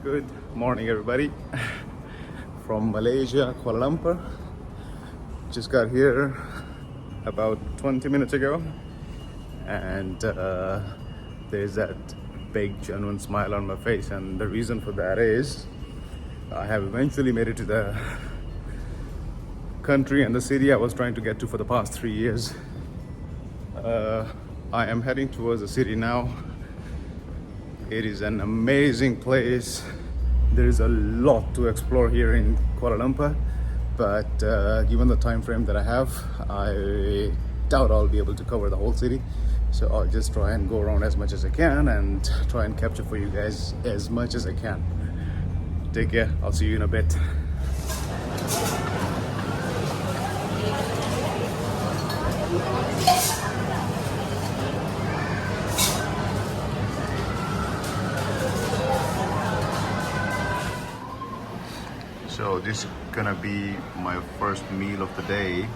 Good morning, everybody. From Malaysia, Kuala Lumpur. Just got here about 20 minutes ago, and there's that big, genuine smile on my face. And the reason for that is I have eventually made it to the country and the city I was trying to get to for the past 3 years. I am heading towards the city now. It is an amazing place. There is a lot to explore here in Kuala Lumpur, but given the time frame that I have, I doubt I'll be able to cover the whole city. So I'll just try and go around as much as I can and try and capture for you guys as much as I can. Take care. I'll see you in a bit. So this is gonna be my first meal of the day.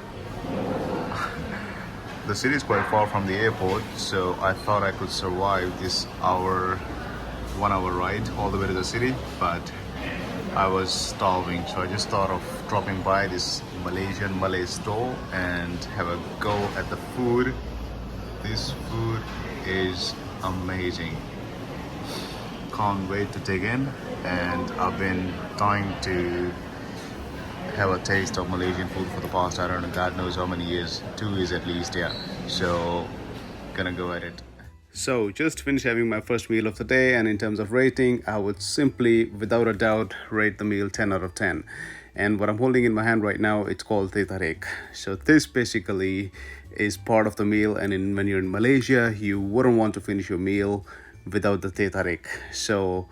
The city is quite far from the airport, so I thought I could survive this 1 hour ride all the way to the city, but I was starving, so I just thought of dropping by this Malay store and have a go at the food. This food is amazing. Can't wait to dig in, and I've been trying to have a taste of Malaysian food for the past, I don't know, God knows how many years, 2 years at least, yeah. So gonna go at it. So just finished having my first meal of the day, and in terms of rating, I would simply, without a doubt, rate the meal 10 out of 10. And what I'm holding in my hand right now, it's called teh tarik. So this basically is part of the meal, and when you're in Malaysia, you wouldn't want to finish your meal without the teh tarik. So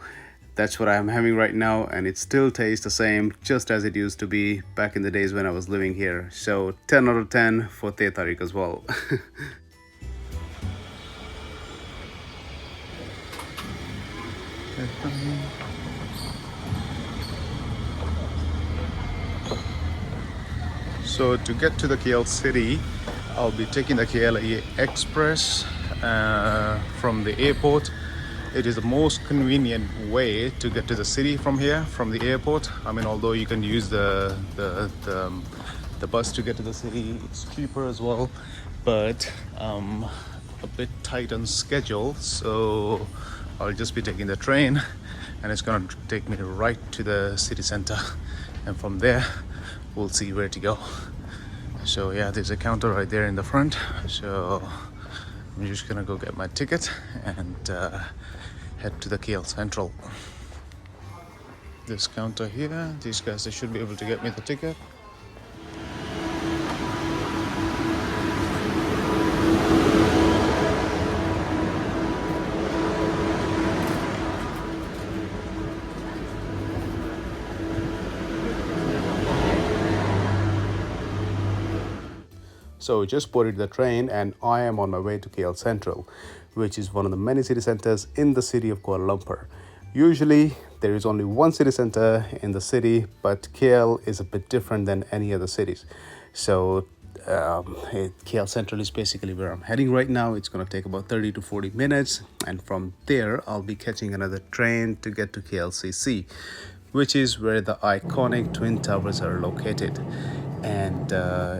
that's what I'm having right now, and it still tastes the same, just as it used to be back in the days when I was living here. So 10 out of 10 for teh tarik as well. So to get to the KL city, I'll be taking the KLCC Express from the airport. It is the most convenient way to get to the city from here, from the airport. I mean, although you can use the bus to get to the city, it's cheaper as well, but a bit tight on schedule. So I'll just be taking the train, and it's gonna take me right to the city center, and from there we'll see where to go. So yeah, there's a counter right there in the front, so I'm just gonna go get my ticket and head to the KL Central. This counter here, these guys, they should be able to get me the ticket. So just boarded the train, and I am on my way to KL Central, which is one of the many city centers in the city of Kuala Lumpur. Usually there is only one city center in the city, but KL is a bit different than any other cities. So KL Central is basically where I'm heading right now. It's going to take about 30 to 40 minutes, and from there I'll be catching another train to get to KLCC, which is where the iconic Twin Towers are located. And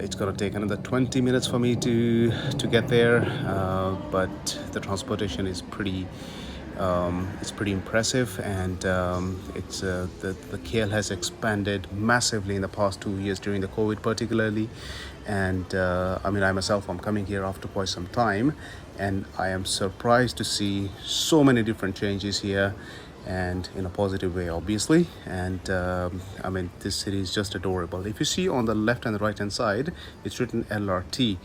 it's gonna take another 20 minutes for me to get there, but the transportation is pretty impressive, and the KL has expanded massively in the past 2 years during the COVID particularly. And I mean, I'm coming here after quite some time, and I am surprised to see so many different changes here, and in a positive way, obviously. And I mean, this city is just adorable. If you see on the left and the right hand side, it's written LRT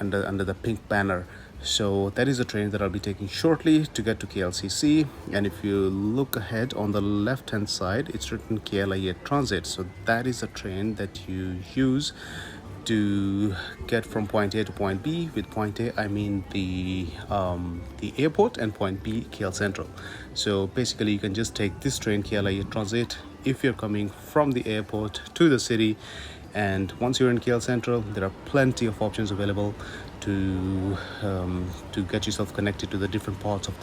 under the pink banner. So that is a train that I'll be taking shortly to get to KLCC. And if you look ahead on the left hand side, it's written KLIA Transit. So that is a train that you use to get from point A to point B. With point A, I mean the airport, and point B, KL Central. So basically, you can just take this train, KLIA Transit, if you're coming from the airport to the city. And once you're in KL Central, there are plenty of options available to get yourself connected to the different parts of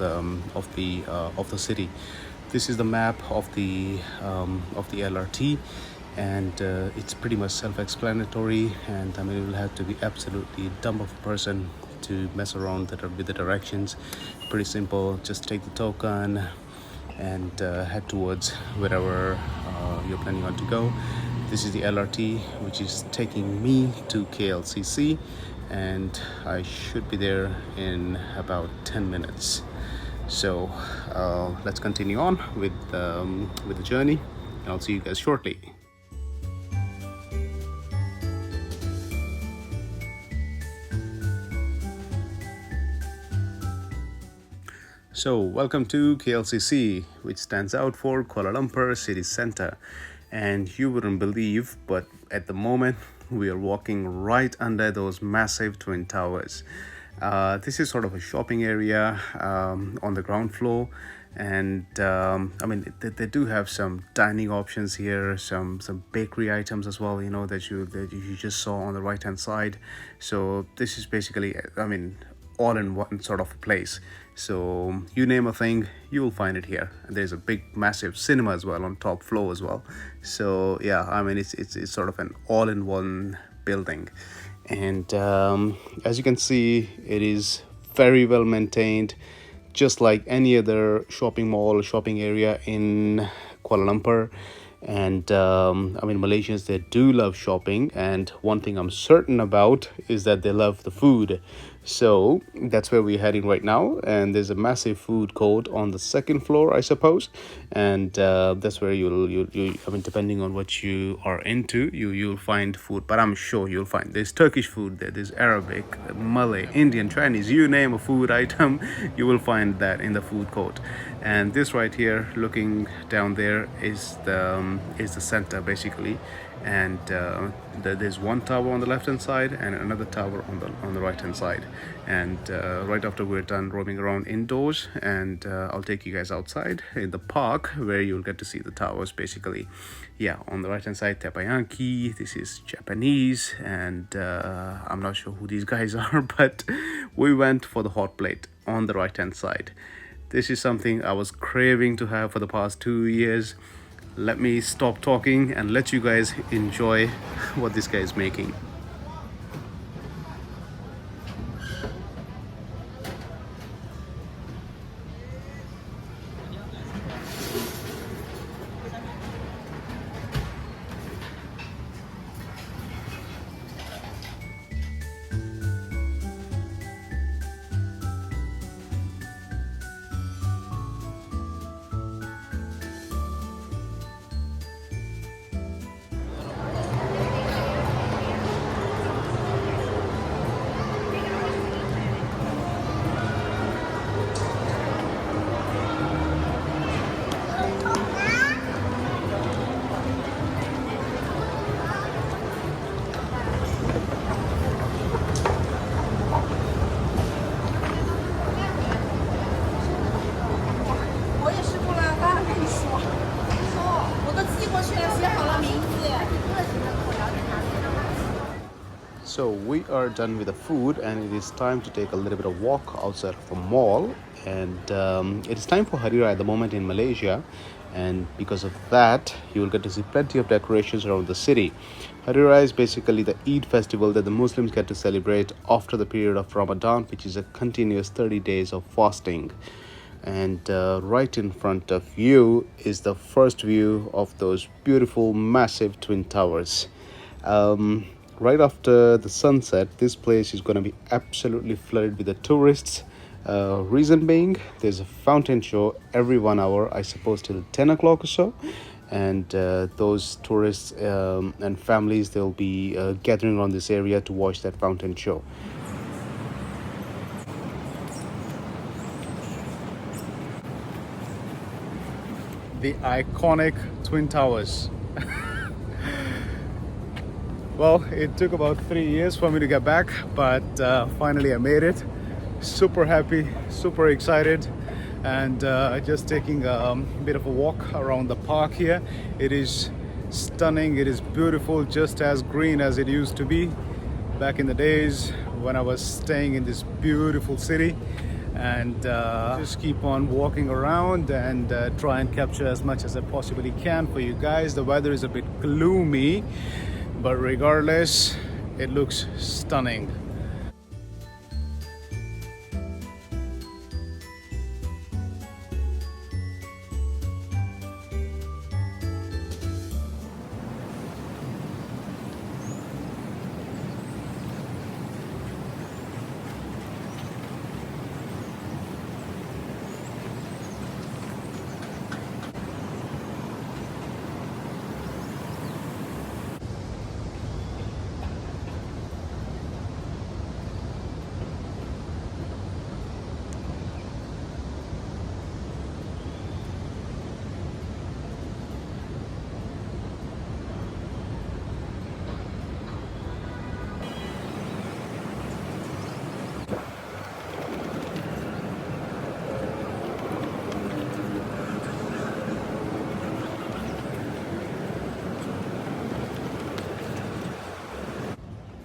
the city. this is the map of the LRT, and it's pretty much self-explanatory. And I mean, you will have to be absolutely dumb of a person to mess around with the directions. Pretty simple. Just take the token and head towards wherever you're planning on to go. This is the LRT, which is taking me to KLCC, and I should be there in about 10 minutes. So let's continue on with the journey. I'll see you guys shortly. So welcome to KLCC, which stands out for Kuala Lumpur City Centre. And you wouldn't believe, but at the moment we are walking right under those massive twin towers. This is sort of a shopping area on the ground floor, and I mean they do have some dining options here, some bakery items as well, you know, that you just saw on the right hand side. So this is basically, I mean, all in one sort of place. So you name a thing, you will find it here. And there's a big massive cinema as well on top floor as well. So yeah, I mean it's sort of an all-in-one building. And as you can see, it is very well maintained, just like any other shopping mall, shopping area in Kuala Lumpur. And I mean, Malaysians, they do love shopping, and one thing I'm certain about is that they love the food. So that's where we're heading right now, and there's a massive food court on the second floor, I suppose, and that's where you'll I mean, depending on what you are into, you'll find food. But I'm sure you'll find there's Turkish food there, there's Arabic, Malay, Indian, Chinese, you name a food item, you will find that in the food court. And this right here, looking down there, is the center basically. And there's one tower on the left hand side and another tower on the right hand side. And right after we're done roaming around indoors, and I'll take you guys outside in the park where you'll get to see the towers basically. Yeah, on the right hand side, teppanyaki, this is Japanese, and I'm not sure who these guys are, but we went for the hot plate on the right hand side. This is something I was craving to have for the past 2 years. Let me stop talking and let you guys enjoy what this guy is making. So we are done with the food, and it is time to take a little bit of walk outside of the mall. And it is time for Hari Raya at the moment in Malaysia, and because of that you will get to see plenty of decorations around the city. Hari Raya is basically the Eid festival that the Muslims get to celebrate after the period of Ramadan, which is a continuous 30 days of fasting. And right in front of you is the first view of those beautiful massive twin towers. Right after the sunset, this place is going to be absolutely flooded with the tourists. Reason being, there's a fountain show every 1 hour, I suppose till 10 o'clock or so. And those tourists and families, they'll be gathering around this area to watch that fountain show. The iconic Twin Towers. Well, it took about 3 years for me to get back, but finally I made it. Super happy, super excited, and just taking a bit of a walk around the park here. It is stunning, it is beautiful, just as green as it used to be back in the days when I was staying in this beautiful city. and just keep on walking around and try and capture as much as I possibly can for you guys. The weather is a bit gloomy, but regardless, it looks stunning.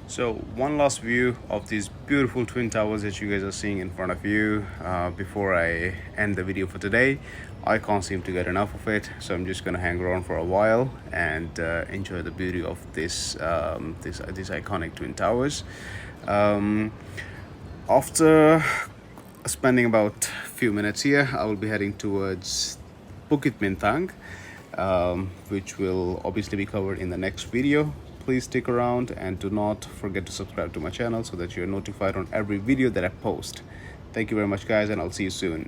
So one last view of these beautiful twin towers that you guys are seeing in front of you before I end the video for today. I can't seem to get enough of it, so I'm just gonna hang around for a while and enjoy the beauty of these iconic twin towers. After spending about a few minutes here, I will be heading towards Bukit Bintang, which will obviously be covered in the next video. Please stick around and do not forget to subscribe to my channel so that you're notified on every video that I post. Thank you very much, guys, and I'll see you soon.